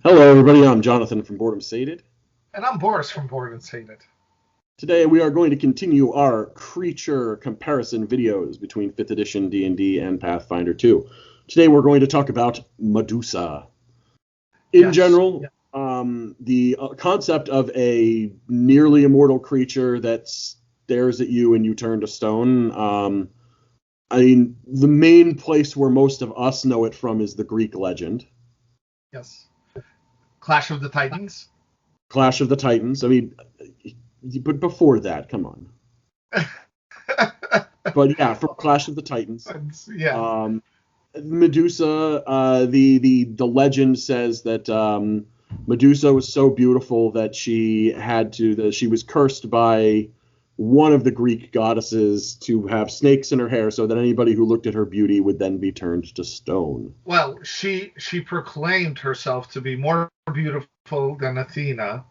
Hello, everybody. I'm Jonathan from Boredom Sated. And I'm Boris from Board and Sated. Today, we are going to continue our creature comparison videos between 5th edition D&D and Pathfinder 2. Today, we're going to talk about Medusa. In Yes. general, the concept of a nearly immortal creature that stares at you and you turn to stone. The main place where most of us know it from is the Greek legend. Yes. Clash of the Titans. Clash of the Titans. But before that, come on. But yeah, from Clash of the Titans. Yeah. Medusa, the legend says that Medusa was so beautiful that she was cursed by one of the Greek goddesses to have snakes in her hair, so that anybody who looked at her beauty would then be turned to stone. Well, she proclaimed herself to be more beautiful than Athena,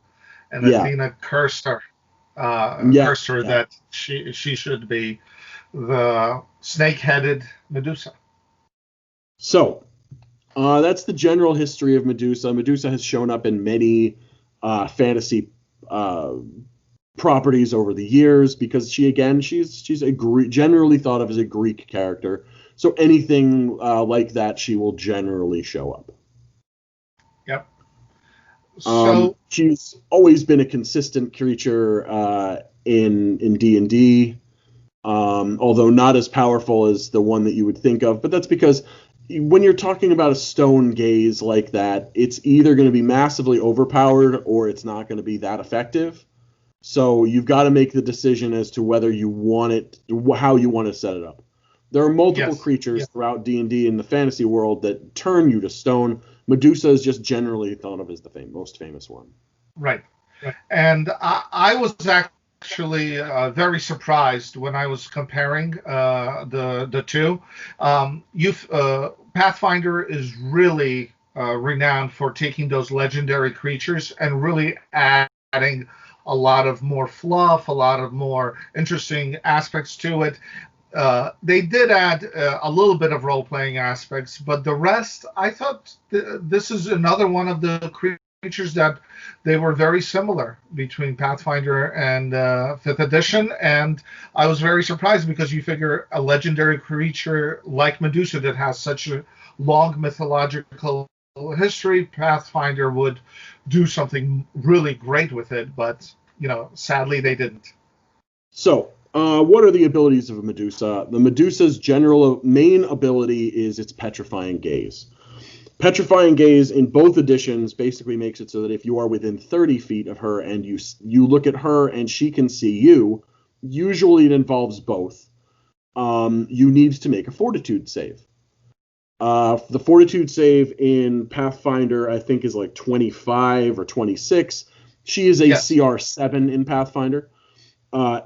and Yeah. Athena cursed her. That she should be the snake-headed Medusa. So, that's the general history of Medusa. Medusa has shown up in many fantasy properties over the years because she's generally thought of as a Greek character. So anything like that, she will generally show up. Yep. So she's always been a consistent creature in D&D, although not as powerful as the one that you would think of. But that's because when you're talking about a stone gaze like that, it's either going to be massively overpowered or it's not going to be that effective. So you've got to make the decision as to whether you want it, how you want to set it up. There are multiple creatures throughout D&D in the fantasy world that turn you to stone. Medusa is just generally thought of as the most famous one. Right. And I was actually very surprised when I was comparing the two. Pathfinder is really renowned for taking those legendary creatures and really adding a lot of more fluff, a lot of more interesting aspects to it. They did add a little bit of role-playing aspects, but the rest, I thought this is another one of the creatures that they were very similar between Pathfinder and 5th edition, and I was very surprised because you figure a legendary creature like Medusa that has such a long mythological history, Pathfinder would do something really great with it, but sadly they didn't. So, what are the abilities of a Medusa? The Medusa's general main ability is its Petrifying Gaze. Petrifying Gaze in both editions basically makes it so that if you are within 30 feet of her and you look at her and she can see you, usually it involves both. You need to make a Fortitude save. The Fortitude save in Pathfinder, I think, is like 25 or 26. She is a CR7 in Pathfinder.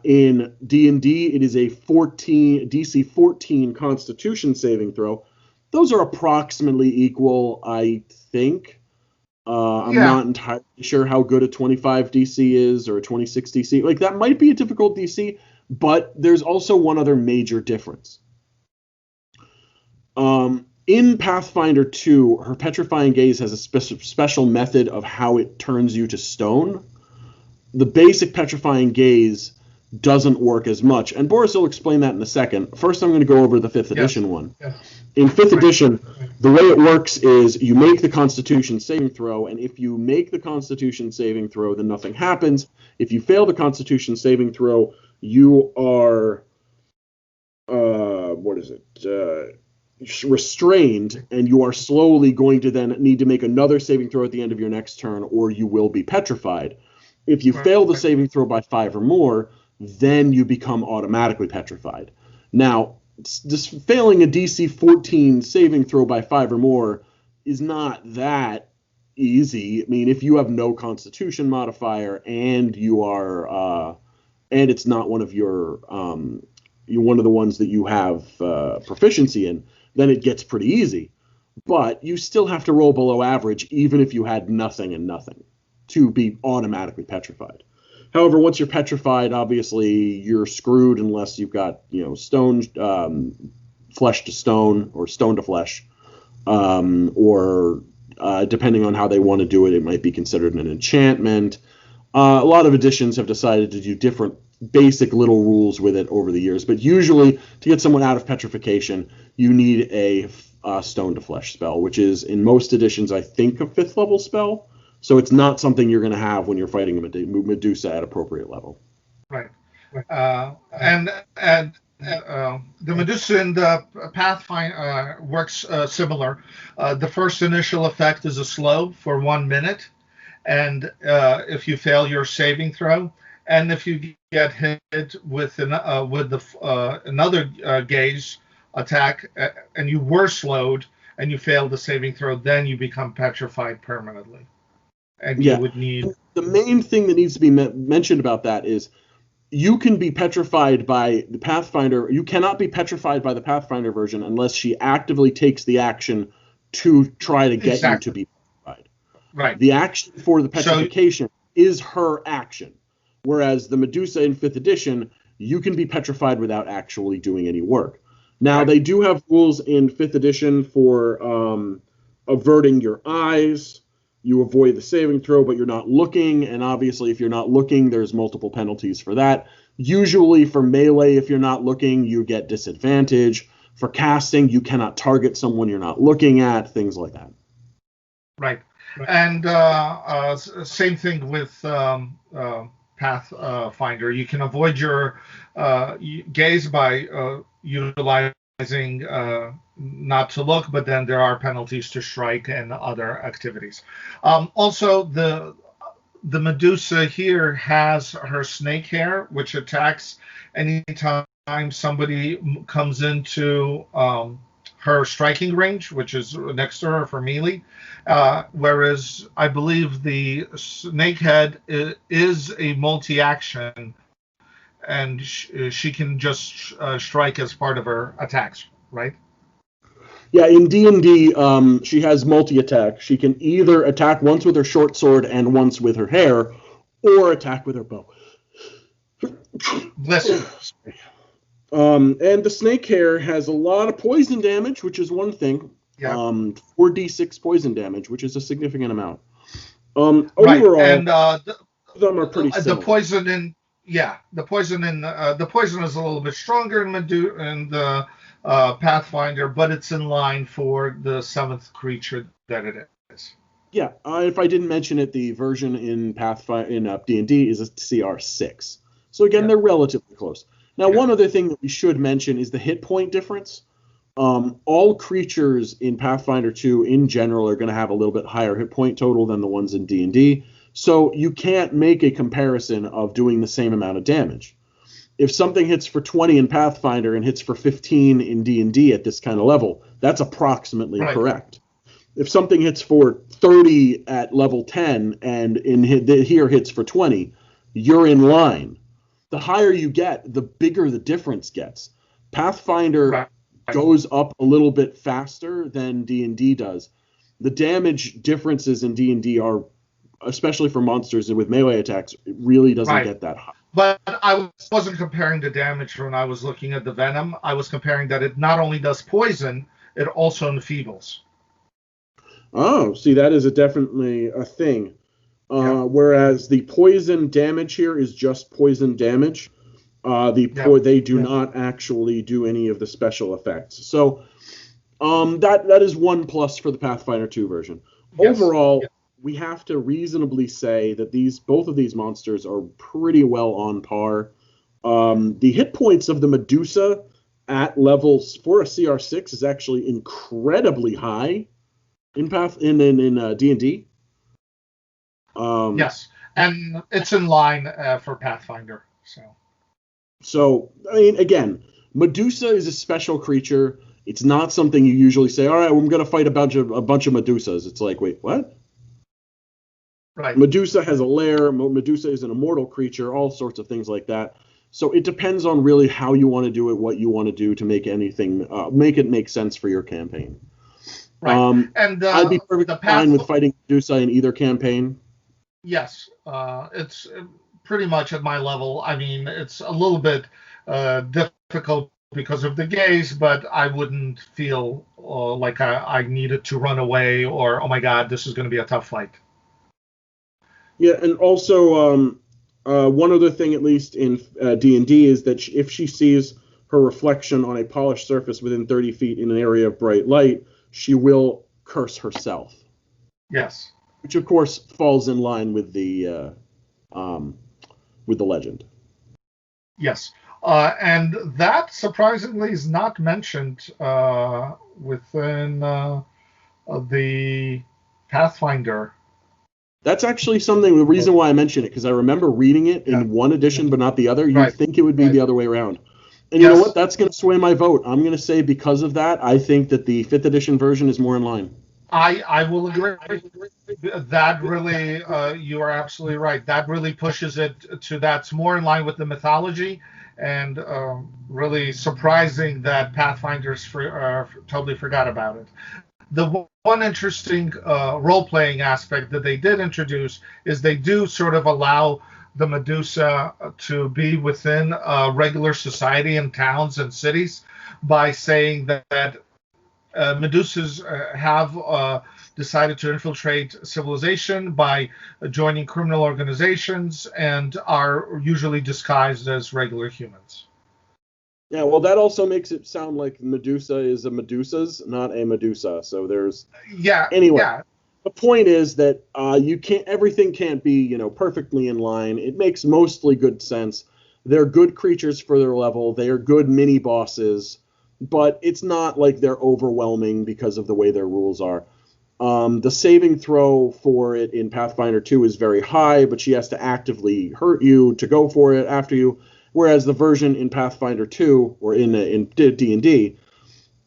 In D&D, it is a DC 14 Constitution saving throw. Those are approximately equal, I think. I'm not entirely sure how good a 25 DC is or a 26 DC. Like, that might be a difficult DC, but there's also one other major difference. In Pathfinder 2, her Petrifying Gaze has a special method of how it turns you to stone. The basic Petrifying Gaze doesn't work as much, and Boris will explain that in a second. First, I'm going to go over the 5th edition one. In 5th edition, the way it works is you make the Constitution saving throw, and if you make the Constitution saving throw, then nothing happens. If you fail the Constitution saving throw, you are restrained, and you are slowly going to then need to make another saving throw at the end of your next turn, or you will be petrified. If you fail the saving throw by 5 or more, then you become automatically petrified. Now, just failing a DC 14 saving throw by 5 or more is not that easy. I mean, if you have no Constitution modifier and you are, and it's not one of your, one of the ones that you have proficiency in, then it gets pretty easy. But you still have to roll below average, even if you had nothing and nothing, to be automatically petrified. However, once you're petrified, obviously you're screwed unless you've got, stone, flesh to stone, or stone to flesh, or Depending on how they want to do it, it might be considered an enchantment. A lot of editions have decided to do different basic little rules with it over the years, but usually to get someone out of petrification, you need a stone to flesh spell, which is in most editions, I think, a 5th level spell. So it's not something you're going to have when you're fighting a Medusa at appropriate level. Right. And the Medusa in the Pathfinder works similar. The first initial effect is a slow for 1 minute, and if you fail your saving throw, and if you get hit with another gaze attack, and you were slowed and you failed the saving throw, then you become petrified permanently, and you would need. The main thing that needs to be mentioned about that is you can be petrified by the Pathfinder. You cannot be petrified by the Pathfinder version unless she actively takes the action to try to get you to be petrified. Right. The action for the petrification is her action, whereas the Medusa in 5th edition, you can be petrified without actually doing any work. Now, they do have rules in 5th edition for averting your eyes. You avoid the saving throw, but you're not looking. And obviously, if you're not looking, there's multiple penalties for that. Usually for melee, if you're not looking, you get disadvantage. For casting, you cannot target someone you're not looking at, things like that. Right. And same thing with Pathfinder. You can avoid your gaze by utilizing not to look, but then there are penalties to strike and other activities. Also, the Medusa here has her snake hair, which attacks anytime somebody comes into her striking range, which is next to her for melee. Whereas I believe the snake head is a multi-action, and she can just strike as part of her attacks, right? Yeah, in D&D, she has multi-attack. She can either attack once with her short sword and once with her hair, or attack with her bow. Bless you. And the snake hair has a lot of poison damage, which is one thing. Yeah. 4d6 poison damage, which is a significant amount. Right. Overall, and them are pretty similar. The poison is a little bit stronger in the Pathfinder, but it's in line for the 7th creature that it is. Yeah, if I didn't mention it, the version in Pathfinder in D&D is a CR 6. So again, they're relatively close. Now, one other thing that we should mention is the hit point difference. All creatures in Pathfinder 2 in general are going to have a little bit higher hit point total than the ones in D&D. So you can't make a comparison of doing the same amount of damage. If something hits for 20 in Pathfinder and hits for 15 in D&D at this kind of level, that's approximately correct. If something hits for 30 at level 10 and here hits for 20, you're in line. The higher you get, the bigger the difference gets. Pathfinder goes up a little bit faster than D&D does. The damage differences in D&D are, especially for monsters and with melee attacks, it really doesn't get that high. But I wasn't comparing the damage when I was looking at the venom. I was comparing that it not only does poison, it also enfeebles. Oh, see, that is definitely a thing. Whereas the poison damage here is just poison damage. They do not actually do any of the special effects. So that is one plus for the Pathfinder 2 version. Yes. Overall, we have to reasonably say that both of these monsters are pretty well on par. The hit points of the Medusa at levels for a CR6 is actually incredibly high in D&D. Yes, and it's in line for Pathfinder. So, I mean, again, Medusa is a special creature. It's not something you usually say, all right, I'm going to fight a bunch of Medusas. It's like, wait, what? Right. Medusa has a lair. Medusa is an immortal creature, all sorts of things like that. So it depends on really how you want to do it, what you want to do to make anything, make it make sense for your campaign. Right. And I'd be perfectly fine with fighting Medusa in either campaign. Yes, it's pretty much at my level. I mean, it's a little bit difficult because of the gaze, but I wouldn't feel like I needed to run away or, oh my God, this is going to be a tough fight. Yeah, and also one other thing, at least in D&D, is that if she sees her reflection on a polished surface within 30 feet in an area of bright light, she will curse herself. Yes. Which, of course, falls in line with the legend. Yes. And that, surprisingly, is not mentioned within the Pathfinder. That's actually something, the reason why I mention it, because I remember reading it in one edition but not the other. You'd think it would be the other way around. And you know what? That's going to sway my vote. I'm going to say because of that, I think that the 5th edition version is more in line. I will agree. That really, you are absolutely right. That really pushes it to that's more in line with the mythology, and really surprising that Pathfinders totally forgot about it. The one interesting role-playing aspect that they did introduce is they do sort of allow the Medusa to be within regular society in towns and cities by saying that Medusas have decided to infiltrate civilization by joining criminal organizations and are usually disguised as regular humans. Yeah, well, that also makes it sound like Medusa is a Medusas, not a Medusa. So there's anyway. Yeah. The point is that everything can't be perfectly in line. It makes mostly good sense. They're good creatures for their level. They are good mini bosses. But it's not like they're overwhelming because of the way their rules are. The saving throw for it in Pathfinder 2 is very high, but she has to actively hurt you to go for it after you. Whereas the version in Pathfinder 2, or in D&D,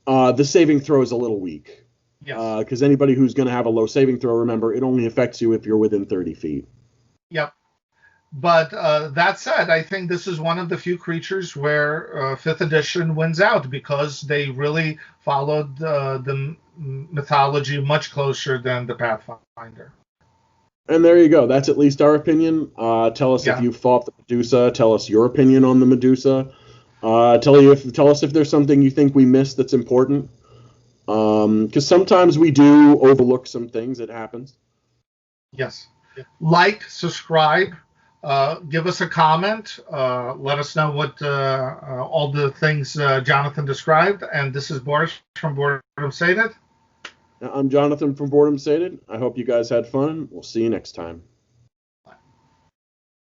the saving throw is a little weak. Yes. Because anybody who's going to have a low saving throw, remember, it only affects you if you're within 30 feet. Yep. But that said, I think this is one of the few creatures where 5th edition wins out because they really followed the mythology much closer than the Pathfinder. And there you go. That's at least our opinion. Tell us if you fought the Medusa. Tell us your opinion on the Medusa. Tell us if there's something you think we missed that's important. Because sometimes we do overlook some things. It happens. Yes. Like, subscribe. Give us a comment. Let us know what all the things Jonathan described. And this is Boris from Boredom Sated. I'm Jonathan from Boredom Sated. I hope you guys had fun. We'll see you next time.